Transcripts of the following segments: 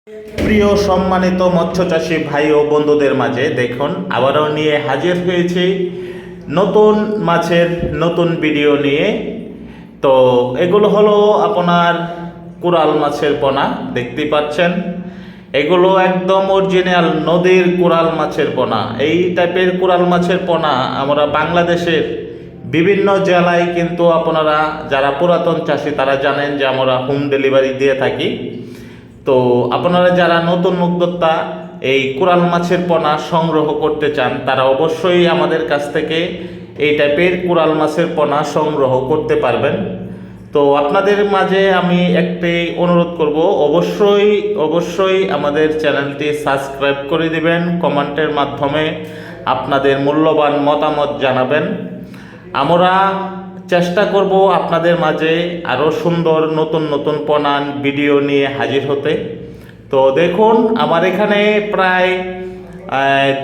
প্রিয় সম্মানিত মৎস্য চাষী ভাই ও বন্ধুদের মাঝে দেখুন আবারও নিয়ে হাজির হয়েছি নতুন মাছের নতুন ভিডিও নিয়ে। তো এগুলো হলো আপনার কোরাল মাছের পোনা, দেখতেই পাচ্ছেন। এগুলো একদম অরিজিনাল নদীর কোরাল মাছের পোনা। এই টাইপের কোরাল মাছের পোনা আমরা বাংলাদেশের বিভিন্ন জেলায় কিন্তু আপনারা যারা পুরাতন চাষি তারা জানেন যে আমরা হোম ডেলিভারি দিয়ে থাকি। তো আপনারা যারা নতুন উদ্যোক্তা এই কোরাল মাছের পোনা সংগ্রহ করতে চান তারা অবশ্যই আমাদের কাছ থেকে এই টাইপের কোরাল মাছের পোনা সংগ্রহ করতে পারবেন। তো আপনাদের মাঝে আমি একটি অনুরোধ করব, অবশ্যই আমাদের চ্যানেলটি সাবস্ক্রাইব করে দিবেন, কমেন্টের মাধ্যমে আপনাদের মূল্যবান মতামত জানাবেন। আমরা চেষ্টা করব আপনাদের মাঝে আরও সুন্দর নতুন নতুন পোনা ভিডিও নিয়ে হাজির হতে। তো দেখুন আমার এখানে প্রায়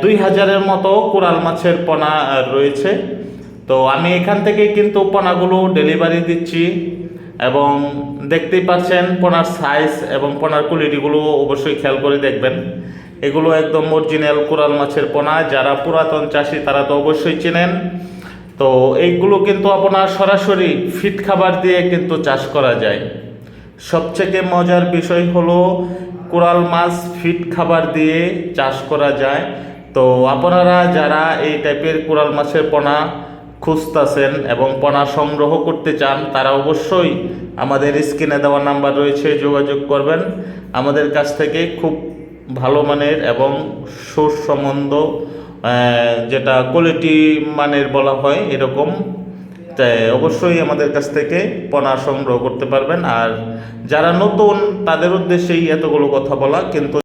2000-এর মতো কোরাল মাছের পোনা রয়েছে। তো আমি এখান থেকে কিন্তু পোনাগুলো ডেলিভারি দিচ্ছি এবং দেখতেই পাচ্ছেন পোনার সাইজ এবং পোনার কোয়ালিটিগুলো অবশ্যই খেয়াল করে দেখবেন। এগুলো একদম অরিজিনাল কোরাল মাছের পোনা। যারা পুরাতন চাষি তারা তো অবশ্যই চেনেন। তো এইগুলো কিন্তু আপনার সরাসরি ফিড খাবার দিয়ে কিন্তু চাষ করা যায়। সবথেকে মজার বিষয় হলো কোরাল মাছ ফিড খাবার দিয়ে চাষ করা যায়। তো আপনারা যারা এই টাইপের কোরাল মাছের পোনা খুঁজতেছেন এবং পোনা সংগ্রহ করতে চান তারা অবশ্যই আমাদের স্ক্রিনে দেওয়া নাম্বার রয়েছে, যোগাযোগ করবেন। আমাদের কাছ থেকে খুব ভালো মানের এবং সুসম্বন্ধ যেটা কোয়ালিটি মানের বলা হয় এরকম, তাই অবশ্যই আমাদের কাছ থেকে পোনা সংগ্রহ করতে পারবেন। আর যারা নতুন তাদের উদ্দেশ্যেই এতগুলো কথা বলা। কিন্তু